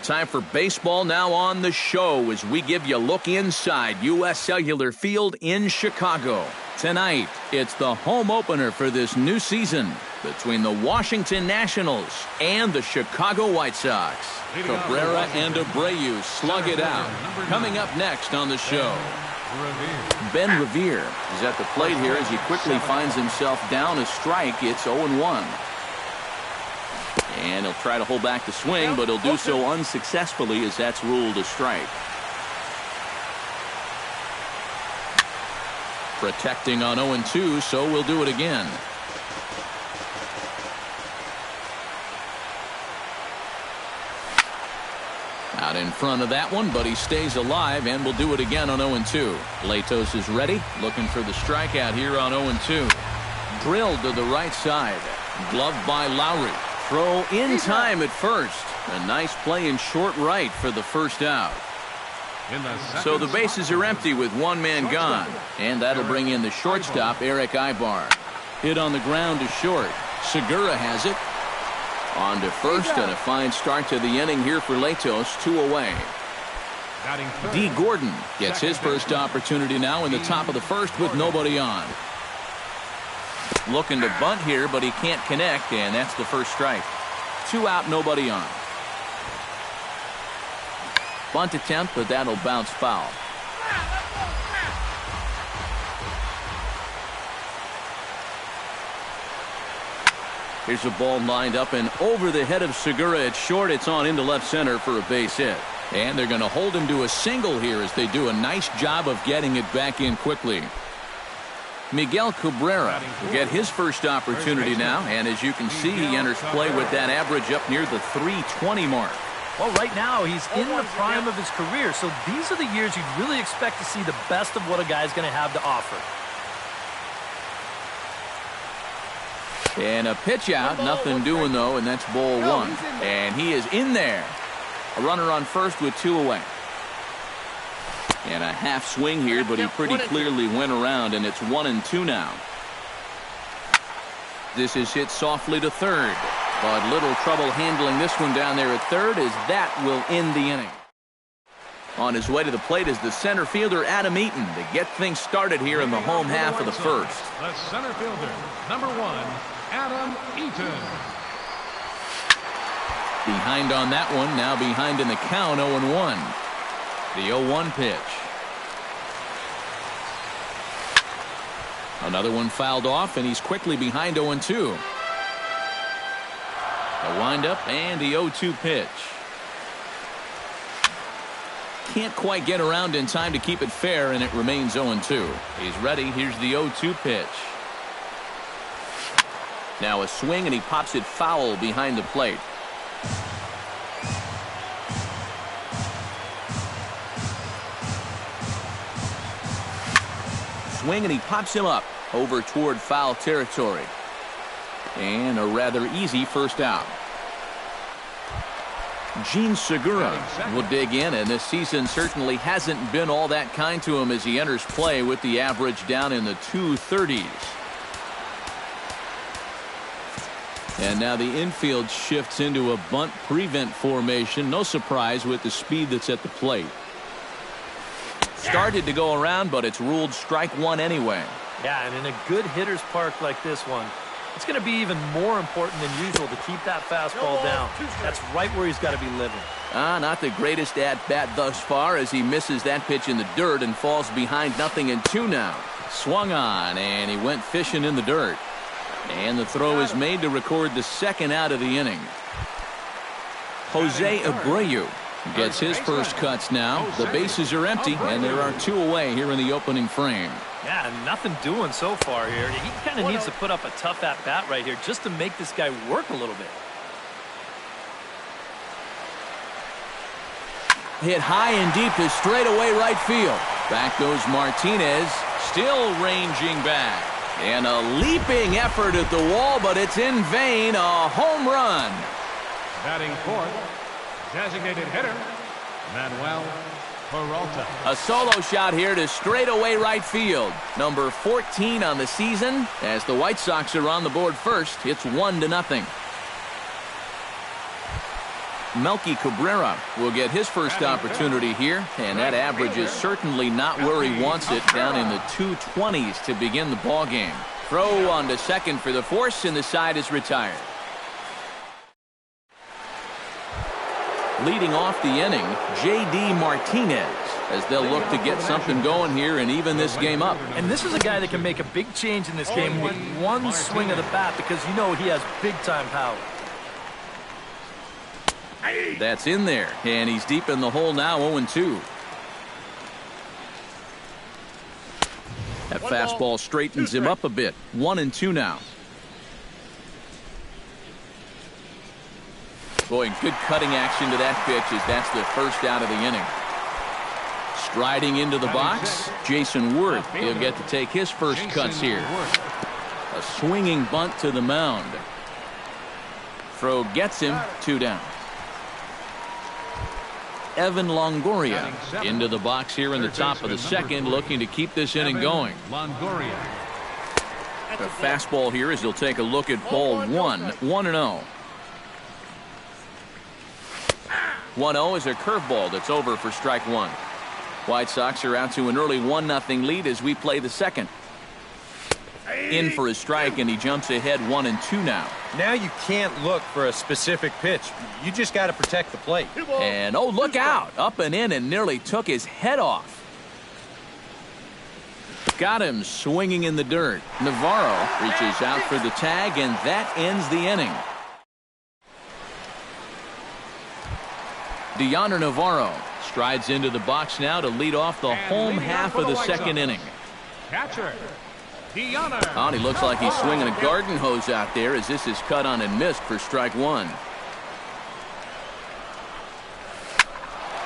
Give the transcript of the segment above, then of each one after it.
time for baseball now on the show as we give you a look inside U.S. Cellular Field in Chicago. Tonight, it's the home opener for this new season between the Washington Nationals and the Chicago White Sox. Cabrera and Abreu slug it out. Coming up next on the show, Ben Revere is at the plate here as he quickly finds himself down a strike. It's 0-1. And he'll try to hold back the swing, but he'll do so unsuccessfully as that's ruled a strike. Protecting on 0-2, so we'll do it again. Out in front of that one, but he stays alive, and we'll do it again on 0-2. Latos is ready, looking for the strikeout here on 0-2. Drilled to the right side. Gloved by Lowry. Throw in time at first. A nice play in short right for the first out. So the bases are empty with one man gone. And that'll bring in the shortstop, Eric Ibar. Hit on the ground to short. Segura has it. On to first, and a fine start to the inning here for Latos, 2 away. D. Gordon gets his first opportunity now in the top of the first with nobody on. Looking to bunt here, but he can't connect, and that's the first strike. 2 out, nobody on. Bunt attempt, but that'll bounce foul. Here's a ball lined up and over the head of Segura at short. It's on into left center for a base hit. And they're going to hold him to a single here as they do a nice job of getting it back in quickly. Miguel Cabrera will get his first opportunity now, and as you can see, he enters play with that average up near the 320 mark. Well, right now he's in the prime of his career, so these are the years you'd really expect to see the best of what a guy's going to have to offer. And a pitch out, nothing doing though, and that's ball 1. And he is in there. A runner on first with 2 away. And a half swing here, but he pretty clearly went around, and it's 1-2 now. This is hit softly to third, but little trouble handling this one down there at third as that will end the inning. On his way to the plate is the center fielder, Adam Eaton, to get things started here in the home half of the first. The center fielder, number 1, Adam Eaton. Behind on that one, now behind in the count, 0-1. The 0-1 pitch. Another one fouled off, and he's quickly behind 0-2. A windup and the 0-2 pitch. Can't quite get around in time to keep it fair, and it remains 0-2. He's ready. Here's the 0-2 pitch. Now a swing, and he pops it foul behind the plate. Swing, and he pops him up over toward foul territory. And a rather easy first out. Gene Segura will dig in, and this season certainly hasn't been all that kind to him as he enters play with the average down in the 230s. And now the infield shifts into a bunt prevent formation. No surprise with the speed that's at the plate. Started to go around, but it's ruled strike 1 anyway. Yeah, and in a good hitter's park like this one, it's going to be even more important than usual to keep that fastball down. That's right where he's got to be living. Not the greatest at-bat thus far as he misses that pitch in the dirt and falls behind 0-2 now. Swung on, and he went fishing in the dirt. And the throw is made to record the second out of the inning. Jose Abreu gets his first cuts now. The bases are empty, and there are 2 away here in the opening frame. Yeah, nothing doing so far here. He kind of needs to put up a tough at-bat right here just to make this guy work a little bit. Hit high and deep to straightaway right field. Back goes Martinez, still ranging back. And a leaping effort at the wall, but it's in vain. A home run. Batting fourth, designated hitter, Manuel Peralta. A solo shot here to straightaway right field. Number 14 on the season. As the White Sox are on the board first, it's 1-0. Melky Cabrera will get his first opportunity here, and that average is certainly not where he wants it, down in the 220s to begin the ball game. Throw on to second for the force, and the side is retired. Leading off the inning, J.D. Martinez, as they'll look to get something going here and even this game up. And this is a guy that can make a big change in this game with one swing of the bat, because you know he has big-time power. That's in there, and he's deep in the hole now, 0-2. That fastball straightens him up a bit. 1-2 now. Boy, good cutting action to that pitch as that's the first out of the inning. Striding into the box, Jason Worth. He'll get to take his first cuts here. A swinging bunt to the mound. Throw gets him, 2 down. Evan Longoria into the box here in the top of the second, looking to keep this inning going. Longoria. The fastball here as he'll take a look at ball 1, 1-0. 1-0 is a curveball that's over for strike 1. White Sox are out to an early 1-0 lead as we play the second. In for a strike, and he jumps ahead 1-2 now. Now you can't look for a specific pitch. You just got to protect the plate. And oh, look out! Up and in and nearly took his head off. Got him swinging in the dirt. Navarro reaches out for the tag, and that ends the inning. Deonder Navarro strides into the box now to lead off the home half of the second inning. Catcher, Deonder. Oh, he looks like he's swinging a garden hose out there as this is cut on and missed for strike 1.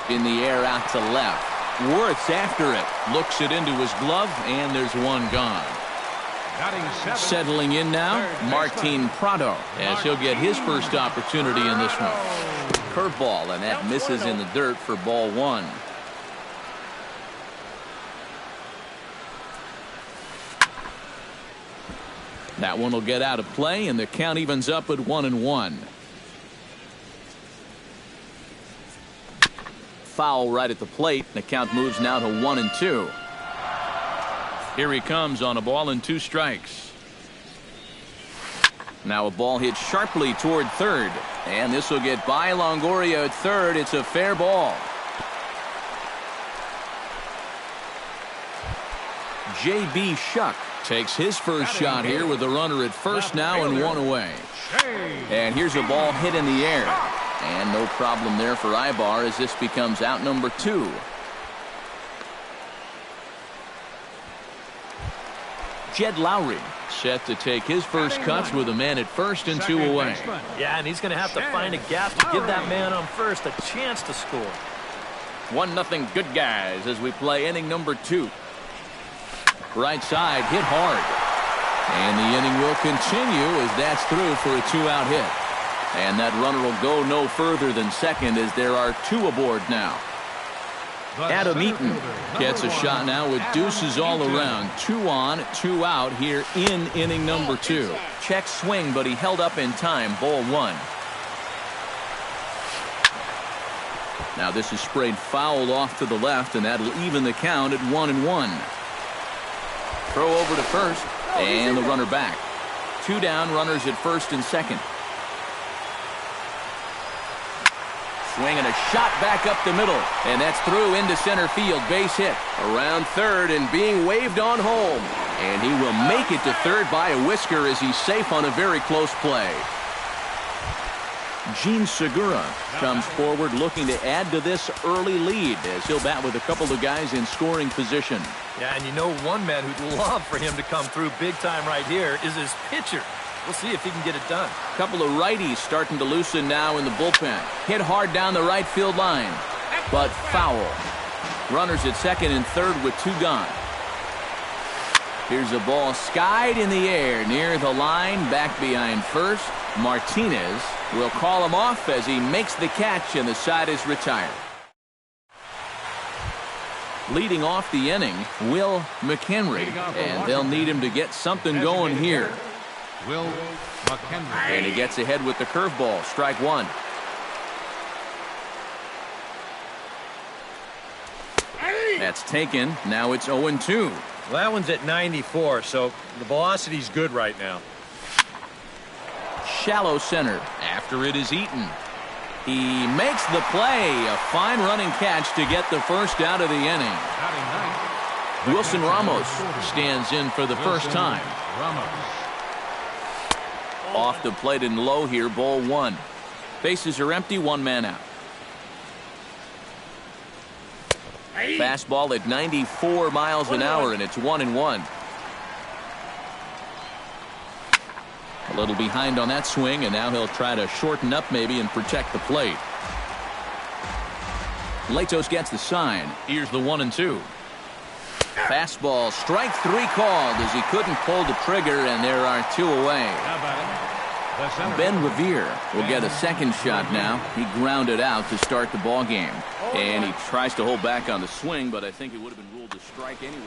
In the air out to left. Worth's after it. Looks it into his glove, and there's one gone. Settling in now, Martin Prado, as he'll get his first opportunity in this one. Curveball, and that misses in the dirt for ball 1. That one will get out of play, and the count evens up at 1-1. Foul right at the plate. The count moves now to 1-2. Here he comes on a ball and 2 strikes. Now a ball hit sharply toward third, and this will get by Longoria at third. It's a fair ball. J.B. Shuck takes his first shot here with a runner at first now and 1 away. And here's a ball hit in the air. And no problem there for Ibar as this becomes out number 2. Jed Lowry set to take his first cuts with a man at first and 2 away. Yeah, and he's going to have to find a gap to give that man on first a chance to score. 1-0 good guys as we play inning number 2. Right side hit hard. And the inning will continue as that's through for a 2-out hit. And that runner will go no further than second as there are 2 aboard now. Adam Eaton gets a shot now with deuces all around. 2 on, 2 out here in inning number 2. Check swing, but he held up in time. Ball 1. Now this is sprayed foul off to the left, and that'll even the count at 1-1. Throw over to first, and the runner back. 2 down, runners at first and second. Swing and a shot back up the middle, and that's through into center field. Base hit around third and being waved on home, and he will make it to third by a whisker as he's safe on a very close play. Gene Segura comes forward looking to add to this early lead as he'll bat with a couple of guys in scoring position. Yeah, and you know one man who'd love for him to come through big time right here is his pitcher. We'll see if he can get it done. Couple of righties starting to loosen now in the bullpen. Hit hard down the right field line, but foul. Runners at second and third with 2 gone. Here's a ball skied in the air near the line, back behind first. Martinez will call him off as he makes the catch, and the side is retired. Leading off the inning, Will McHenry, and they'll need him to get something going here. Will McHenry. And he gets ahead with the curveball. Strike 1. That's taken. Now it's 0-2. Well, that one's at 94, so the velocity's good right now. Shallow center after it is Eaton. He makes the play. A fine running catch to get the first out of the inning. Wilson Ramos stands in for the first time. Off the plate and low here, ball one. Bases are empty, one man out. Fastball at 94 miles an hour, and it's 1-1. A little behind on that swing, and now he'll try to shorten up maybe and protect the plate. Latos gets the sign. Here's the 1-2. Fastball, strike three called as he couldn't pull the trigger, and there are two away. Ben Revere will get a second shot now. He grounded out to start the ball game, and he tries to hold back on the swing, but I think it would have been ruled a strike anyway.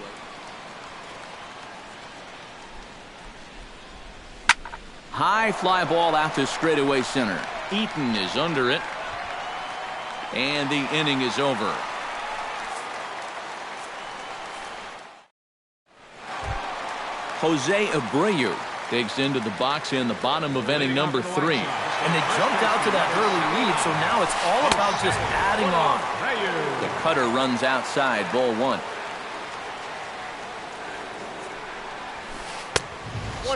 High fly ball out to straightaway center. Eaton is under it, and the inning is over. Jose Abreu digs into the box in the bottom of inning number 3. And they jumped out to that early lead, so now it's all about just adding on. The cutter runs outside, ball one.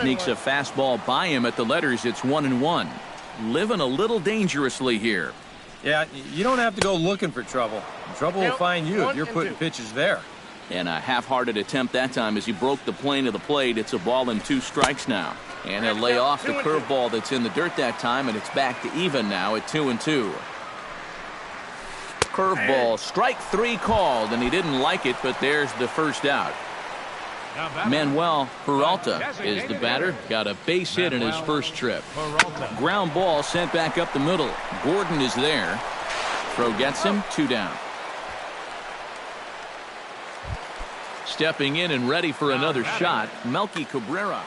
Sneaks a fastball by him at the letters. It's 1-1. Living a little dangerously here. Yeah, you don't have to go looking for trouble. Trouble will find you if you're putting pitches there. And a half-hearted attempt that time as he broke the plane of the plate. It's a ball and 2 strikes now. And he'll lay off the curveball that's in the dirt that time, and it's back to even now at 2-2. Curveball, strike 3 called, and he didn't like it, but there's the first out. Manuel Peralta is the batter. Got a base hit in his first trip. Ground ball sent back up the middle. Gordon is there. Throw gets him, 2 down. Stepping in and ready for another shot, Melky Cabrera.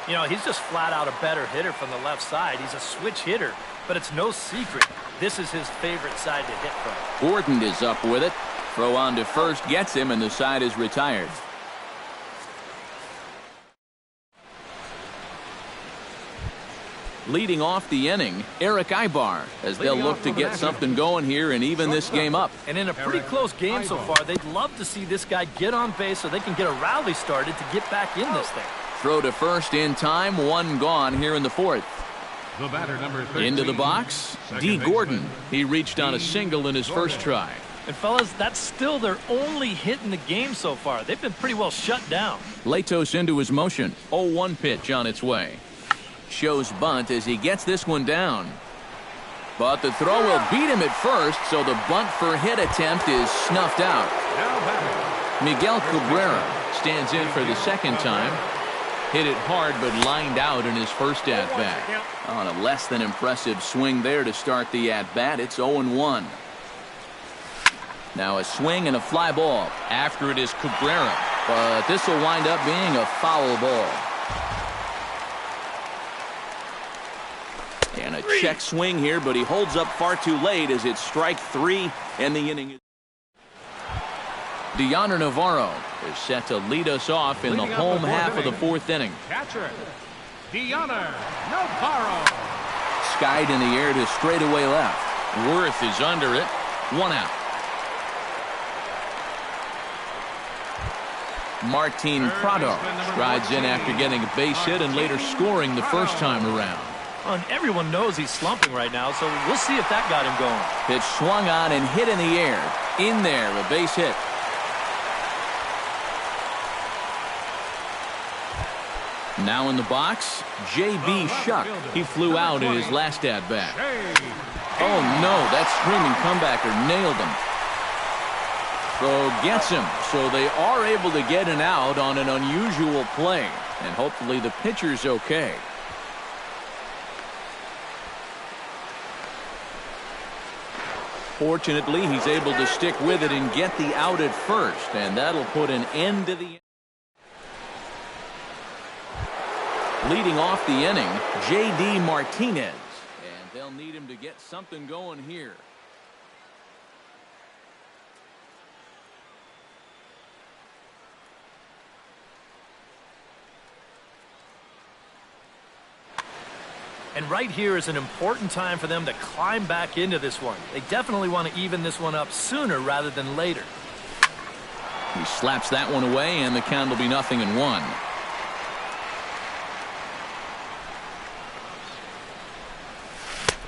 You know, he's just flat out a better hitter from the left side. He's a switch hitter, but it's no secret. This is his favorite side to hit from. Gordon is up with it. Throw on to first gets him, and the side is retired. Leading off the inning, Eric Ibar, as they'll look to get something going here and even this game up. And in a pretty close game so far, they'd love to see this guy get on base so they can get a rally started to get back in this thing. Throw to first in time, 1 gone here in the 4th. The batter, number 13, into the box, D. Gordon. He reached on a single in his first try. And fellas, that's still their only hit in the game so far. They've been pretty well shut down. Latos into his motion. 0-1 pitch on its way. Shows bunt as he gets this one down. But the throw will beat him at first, so the bunt for hit attempt is snuffed out. Miguel Cabrera stands in for the second time. Hit it hard, but lined out in his first at-bat. On a less than impressive swing there to start the at-bat. It's 0-1. Now a swing and a fly ball. After it is Cabrera. But this will wind up being a foul ball. And a check swing here, but he holds up far too late as it's strike 3 and the inning is. Deoner Navarro is set to lead us off in the home half of the 4th inning. Catcher, Deoner Navarro. Skied in the air to straightaway left. Worth is under it. 1 out. Martin Prado strides in after getting a base hit and later scoring the first time around. And everyone knows he's slumping right now, so we'll see if that got him going. Pitch swung on and hit in the air. In there, a base hit. Now in the box, J.B. Shuck. He flew out in his last at-bat. Oh, no, that screaming comebacker nailed him. Throw gets him, so they are able to get an out on an unusual play. And hopefully the pitcher's okay. Fortunately, he's able to stick with it and get the out at first, and that'll put an end to the. Leading off the inning, J.D. Martinez, and they'll need him to get something going here. And right here is an important time for them to climb back into this one. They definitely want to even this one up sooner rather than later. He slaps that one away, and the count will be 0-1.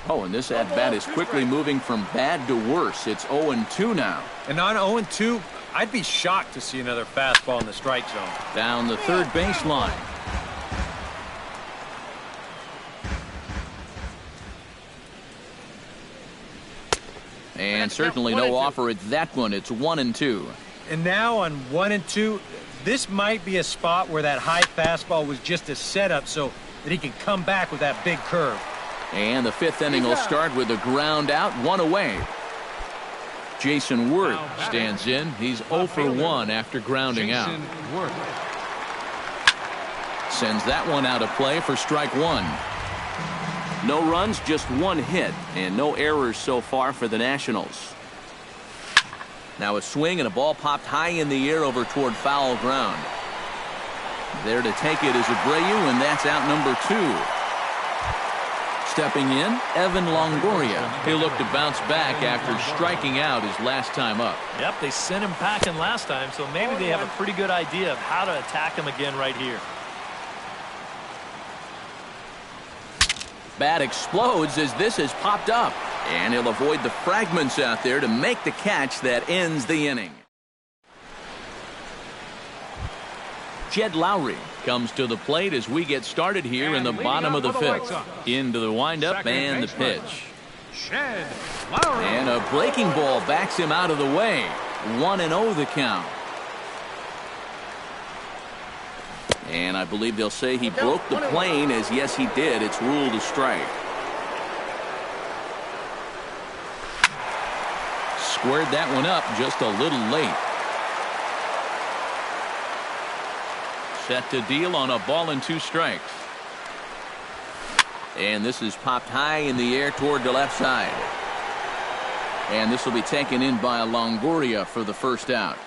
Oh, and this at-bat is quickly moving from bad to worse. It's 0-2 now. And on 0-2, I'd be shocked to see another fastball in the strike zone. Down the third baseline. And certainly no offer at that one. It's 1-2. And now on 1-2, this might be a spot where that high fastball was just a setup so that he can come back with that big curve. And the fifth inning will start with a ground out, one away. Jason Worth stands in. He's 0 for 1 after grounding out. Sends that one out of play for strike one. No runs, just one hit, and no errors so far for the Nationals. Now a swing and a ball popped high in the air over toward foul ground. There to take it is Abreu, and that's out number 2. Stepping in, Evan Longoria. He'll look to bounce back after striking out his last time up. Yep, they sent him packing last time, so maybe they have a pretty good idea of how to attack him again right here. Bat explodes as this has popped up, and he'll avoid the fragments out there to make the catch that ends the inning. Jed Lowry comes to the plate as we get started here in the bottom of the fifth. Into the windup and the pitch. And a breaking ball backs him out of the way. 1-0 the count. And I believe they'll say he broke the plane, as yes he did. It's ruled a strike. Squared that one up just a little late. Set to deal on a ball and 2 strikes. And this is popped high in the air toward the left side. And this will be taken in by Longoria for the first out.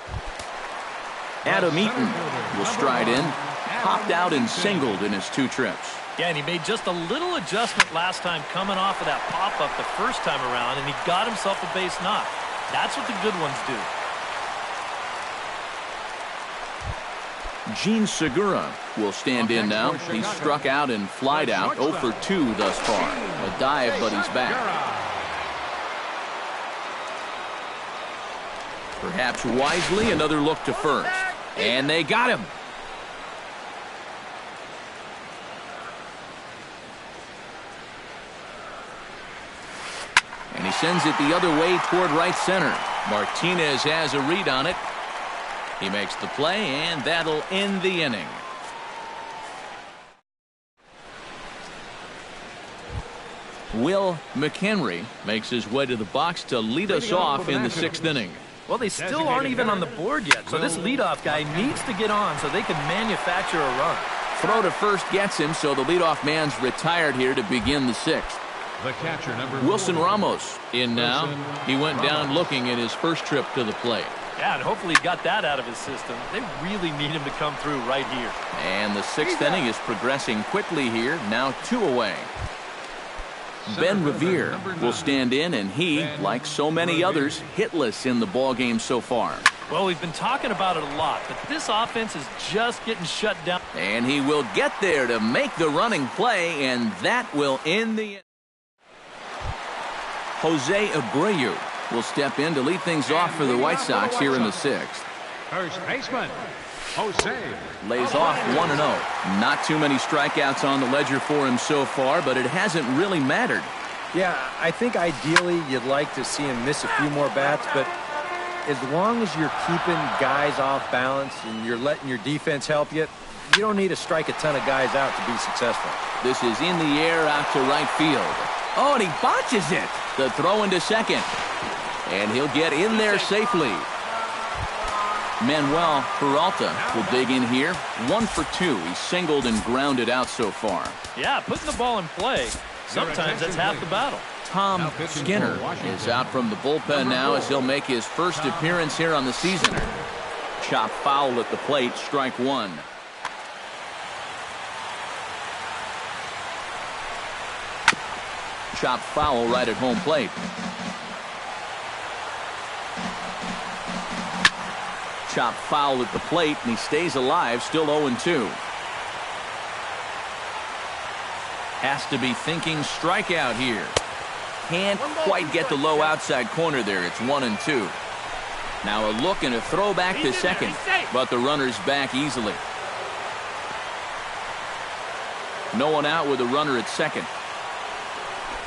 Adam Eaton will stride in. Popped out and singled in his 2 trips. Yeah, and he made just a little adjustment last time coming off of that pop-up the first time around, and he got himself a base knock. That's what the good ones do. Gene Segura will stand in now. He's struck out and flied out 0 for 2 thus far. A dive, but he's back. Perhaps wisely, another look to first. And they got him. And he sends it the other way toward right center. Martinez has a read on it. He makes the play, and that'll end the inning. Will McHenry makes his way to the box to lead us off in the 6th inning. Well, they still aren't even on the board yet, so this leadoff guy needs to get on so they can manufacture a run. Throw to first gets him, so the leadoff man's retired here to begin the 6th. The catcher, number Wilson 4. Ramos in now. He went down looking at his first trip to the plate. Yeah, and hopefully he got that out of his system. They really need him to come through right here. And the 6th inning is progressing quickly here. Now 2 away. Ben Revere will stand in, and he, like so many others, hitless in the ballgame so far. Well, we've been talking about it a lot, but this offense is just getting shut down. And he will get there to make the running play, and that will end the... Jose Abreu will step in to lead things off for the White Sox here in the 6th. First baseman, Jose. Lays off 1-0. Not too many strikeouts on the ledger for him so far, but it hasn't really mattered. Yeah, I think ideally you'd like to see him miss a few more bats, but as long as you're keeping guys off balance and you're letting your defense help you, you don't need to strike a ton of guys out to be successful. This is in the air out to right field. Oh, and he botches it. The throw into second. And he'll get in there safely. Manuel Peralta will dig in here. 1 for 2. He's singled and grounded out so far. Yeah, putting the ball in play, sometimes that's half the battle. Tom Skinner is out from the bullpen now as he'll make his first appearance here on the season. Chop foul at the plate, strike 1. Chopped foul right at home plate. Chopped foul at the plate, and he stays alive, still 0-2. Has to be thinking strikeout here. Can't quite get the low outside corner there. It's 1-2. Now a look and a throw back to second, but the runner's back easily. No one out with a runner at second.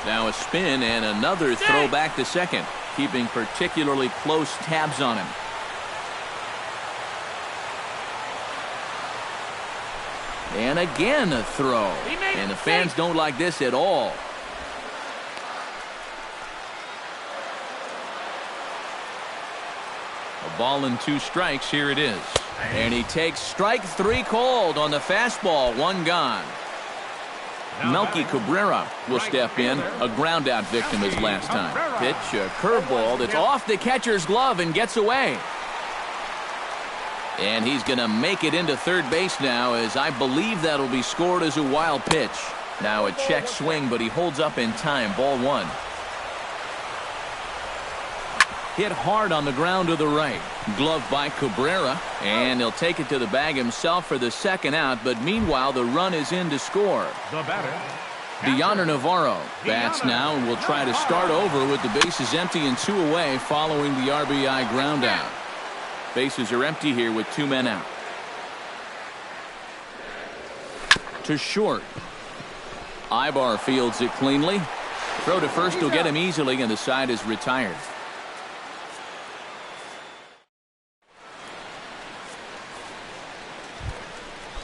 Now a spin and another throw back to second, keeping particularly close tabs on him. And again a throw. And the fans don't like this at all. A ball and 2 strikes. Here it is. And he takes strike 3 called on the fastball. 1 gone. Melky Cabrera will step in. A ground out victim his last time. Pitch, a curveball that's off the catcher's glove and gets away. And he's going to make it into third base now, as I believe that'll be scored as a wild pitch. Now a check swing, but he holds up in time. Ball 1. Hit hard on the ground to the right. Glove by Cabrera, and he'll take it to the bag himself for the second out, but meanwhile the run is in to score. The batter, Deoner Navarro bats now and will try to start over with the bases empty and 2 away following the RBI ground out. Bases are empty here with 2 men out. To short. Ibar fields it cleanly. Throw to first will get him easily, and the side is retired.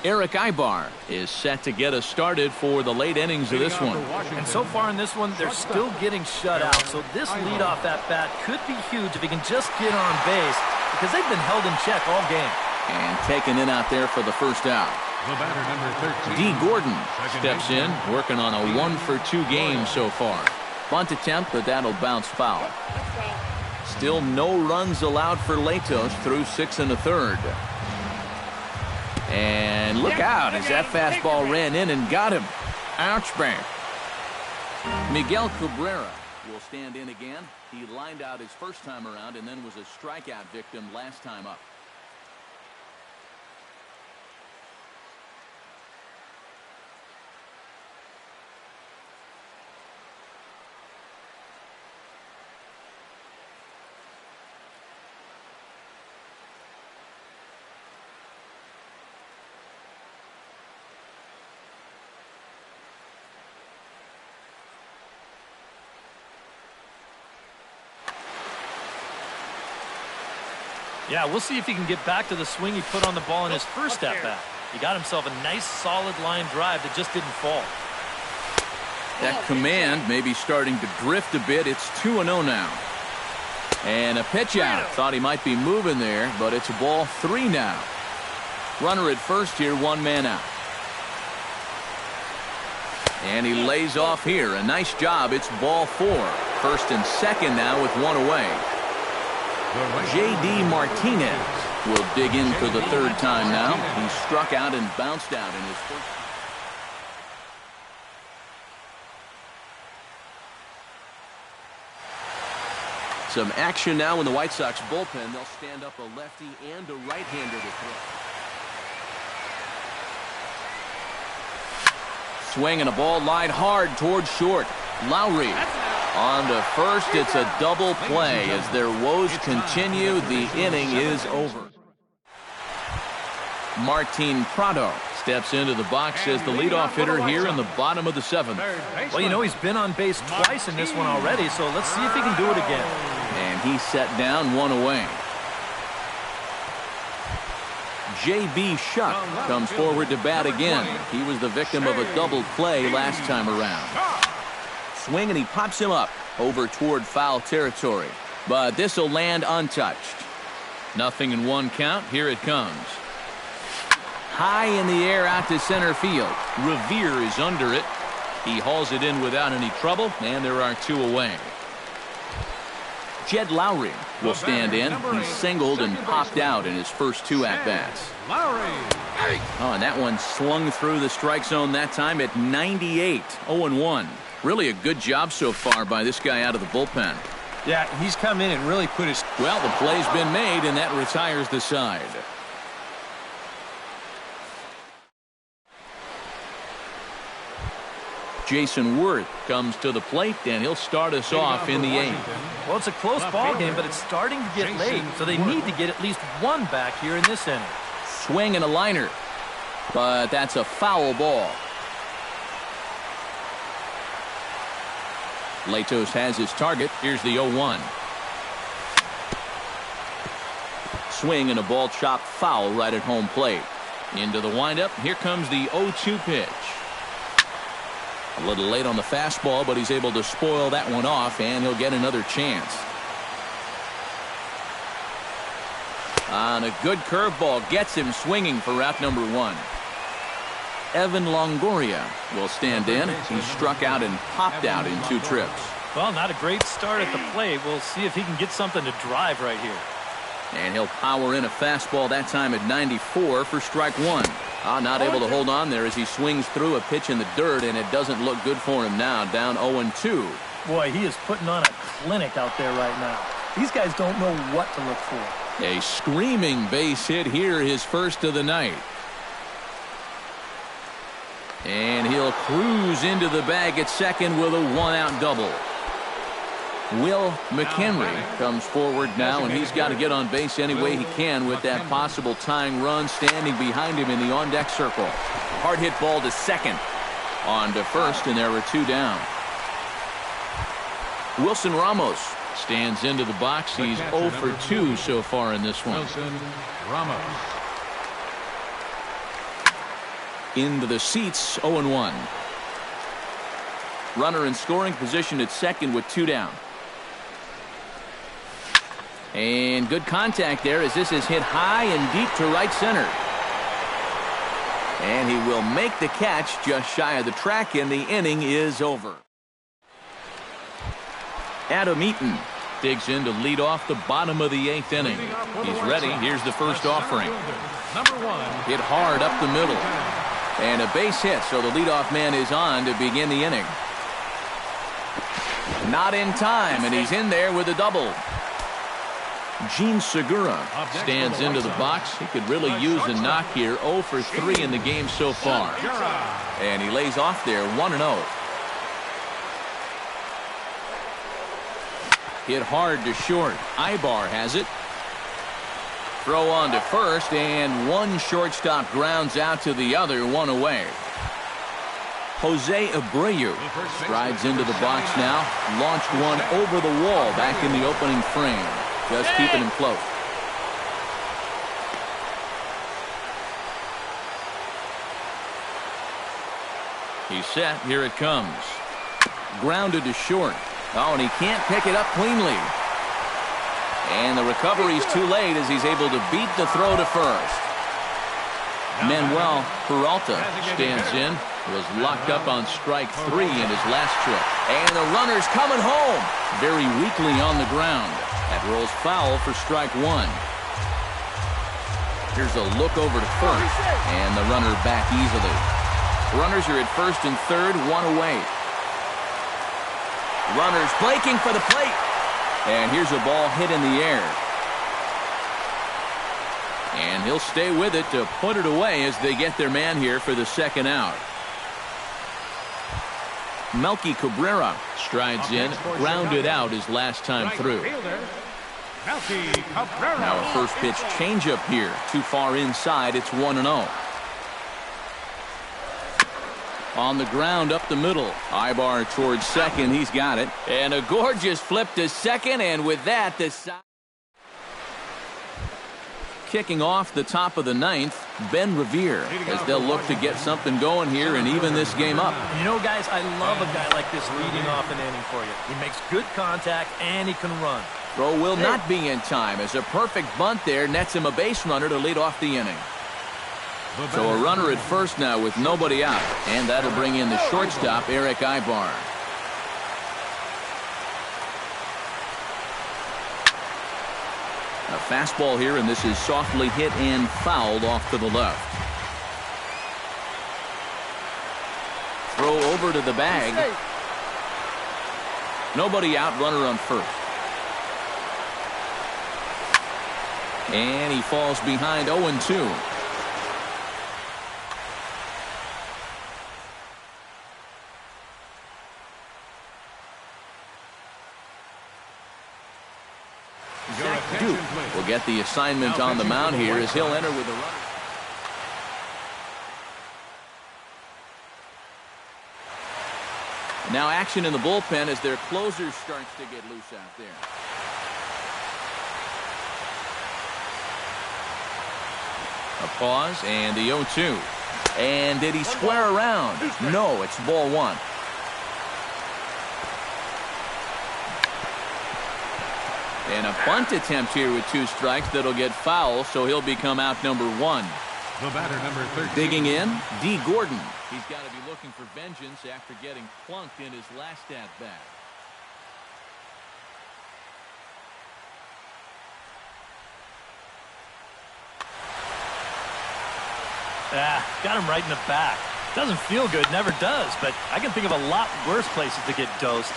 Eric Ibar is set to get us started for the late innings of this one. And so far in this one, they're still getting shut out. So this leadoff at bat could be huge if he can just get on base, because they've been held in check all game. And taken in out there for the first out. the batter, number 13. D. Gordon steps in, working on a 1-for-2 game so far. Bunt attempt, but that'll bounce foul. Still no runs allowed for Latos through 6 1/3. And look out as that fastball ran in and got him. Ouch bang. Miguel Cabrera will stand in again. He lined out his first time around and then was a strikeout victim last time up. Yeah, we'll see if he can get back to the swing he put on the ball in his first at-bat. He got himself a nice, solid line drive that just didn't fall. That command may be starting to drift a bit. It's 2-0 now. And a pitch out. Thought he might be moving there, but it's ball 3 now. Runner at first here, 1 man out. And he lays off here. A nice job. It's ball 4. First and second now with 1 away. J.D. Martinez will dig in for the 3rd time now. He struck out and bounced out in his first. Some action now in the White Sox bullpen. They'll stand up a lefty and a right-hander to throw. Swing and a ball lined hard towards short. Lowry. On to first, it's a double play. As their woes continue, the inning is over. Martin Prado steps into the box as the leadoff hitter here in the bottom of the 7th. Well, you know, he's been on base twice in this one already, so let's see if he can do it again. And he's set down, 1 away. J.B. Shuck comes forward to bat again. He was the victim of a double play last time around. Swing and he pops him up over toward foul territory, but this will land untouched. Nothing in 1 count. Here it comes. High in the air out to center field. Revere is under it. He hauls it in without any trouble, and there are 2 away. Jed Lowry will stand in. He singled and popped out in his first 2 at-bats. Oh, and that one slung through the strike zone that time at 98. 0-1. Really a good job so far by this guy out of the bullpen. Yeah, he's come in and really put his... Well, the play's been made, and that retires the side. Jason Worth comes to the plate, and he'll start us off in the 8th. Well, it's a close ball game, but it's starting to get late, so they need to get at least one back here in this inning. Swing and a liner, but that's a foul ball. Latos has his target. Here's the 0-1. Swing and a ball chopped foul right at home plate. Into the windup. Here comes the 0-2 pitch. A little late on the fastball, but he's able to spoil that one off, and he'll get another chance. On a good curveball, gets him swinging for route number 1. Evan Longoria will stand in. He struck out and popped out in 2 trips. Well, not a great start at the plate. We'll see if he can get something to drive right here. And he'll power in a fastball that time at 94 for strike 1. Not able to hold on there as he swings through a pitch in the dirt, and it doesn't look good for him now, down 0-2. Boy, he is putting on a clinic out there right now. These guys don't know what to look for. A screaming base hit here, his first of the night. And he'll cruise into the bag at second with a 1-out double. Will McHenry comes forward now, and he's got to get on base any way he can with that possible tying run standing behind him in the on-deck circle. Hard hit ball to second. On to first, and there are 2 down. Wilson Ramos stands into the box. He's 0 for 2 so far in this one. Wilson Ramos. Into the seats, 0-1. Runner in scoring position at second with 2 down. And good contact there as this is hit high and deep to right center. And he will make the catch just shy of the track, and the inning is over. Adam Eaton digs in to lead off the bottom of the 8th inning. He's ready. Here's the first offering. Number 1. Hit hard up the middle. And a base hit, so the leadoff man is on to begin the inning. Not in time, and he's in there with a double. Gene Segura stands into the box. He could really use a knock here. 0 for 3 in the game so far. And he lays off there 1-0. Hit hard to short. Ibar has it. Throw on to first, and one shortstop grounds out to the other, 1 away. Jose Abreu strides into the box now. Launched one over the wall back in the opening frame. Just keeping him close. He's set. Here it comes. Grounded to short. Oh, and he can't pick it up cleanly. And the recovery's too late as he's able to beat the throw to first. Manuel Peralta stands in. Was locked up on strike 3 in his last trip. And the runner's coming home. Very weakly on the ground. That rolls foul for strike 1. Here's a look over to first. And the runner back easily. Runners are at first and third, 1 away. Runners breaking for the plate. And here's a ball hit in the air. And he'll stay with it to put it away as they get their man here for the second out. Melky Cabrera strides in, grounded out his last time through. Now a first pitch changeup here. Too far inside, it's 1-0. On the ground up the middle. Ibar towards second. He's got it. And a gorgeous flip to second. And with that, the side. Kicking off the top of the 9th, Ben Revere, as they'll look to get something going here and even this game up. You know, guys, I love a guy like this leading off an inning for you. He makes good contact and he can run. Throw will not be in time as a perfect bunt there nets him a base runner to lead off the inning. So a runner at first now with nobody out, and that'll bring in the shortstop, Eric Ibar. A fastball here, and this is softly hit and fouled off to the left. Throw over to the bag. Nobody out, runner on first. And he falls behind 0-2. Duke will get the assignment on the mound here as he'll enter with a runner. Now action in the bullpen as their closer starts to get loose out there. A pause and the 0-2. And did he square around? No, it's ball one. And a bunt attempt here with 2 strikes that'll get foul, so he'll become out number 1. The batter, number 13. Digging in, D. Gordon. He's got to be looking for vengeance after getting plunked in his last at-bat. Got him right in the back. Doesn't feel good, never does, but I can think of a lot worse places to get dosed.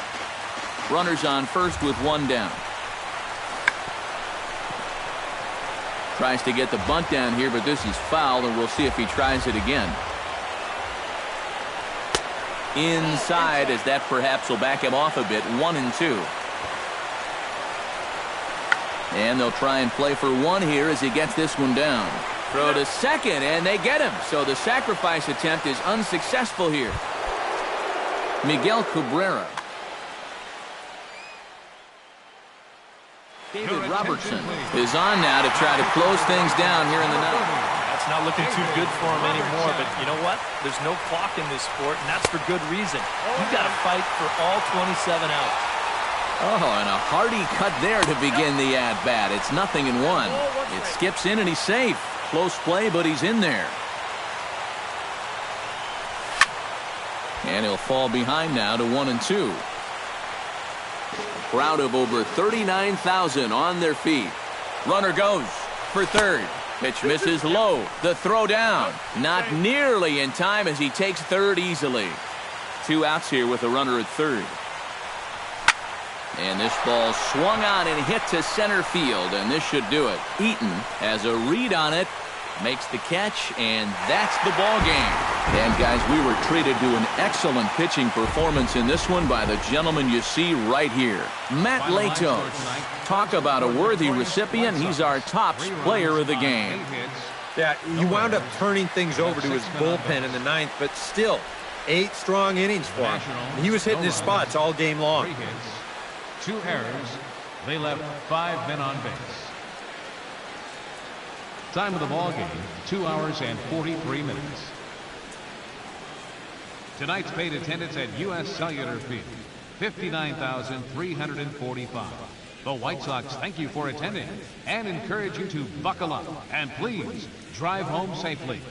Runners on first with 1 down. Tries to get the bunt down here, but this is foul, and we'll see if he tries it again. Inside, as that perhaps will back him off a bit. 1-2. And they'll try and play for 1 here as he gets this one down. Throw to second, and they get him. So the sacrifice attempt is unsuccessful here. Miguel Cabrera. David Robertson is on now to try to close things down here in the 9th. That's not looking too good for him anymore, but you know what? There's no clock in this sport, and that's for good reason. You've got to fight for all 27 outs. Oh, and a hearty cut there to begin the at-bat. It's 0-1. It skips in, and he's safe. Close play, but he's in there. And he'll fall behind now to 1-2. Crowd of over 39,000 on their feet. Runner goes for third. Pitch misses low. The throw down. Not nearly in time as he takes third easily. 2 outs here with a runner at third. And this ball swung on and hit to center field, and this should do it. Eaton has a read on it, makes the catch, and that's the ball game. And guys, we were treated to an excellent pitching performance in this one by the gentleman you see right here, Matt Latos. Talk about a worthy recipient. He's our top player of the game. Yeah, he wound up turning things over to his bullpen in the 9th, but still 8 strong innings for him. He was hitting his spots all game long. 2 errors. They left 5 men on base. Time of the ball game, 2 hours and 43 minutes. Tonight's paid attendance at U.S. Cellular Field, 59,345. The White Sox thank you for attending and encourage you to buckle up and please drive home safely.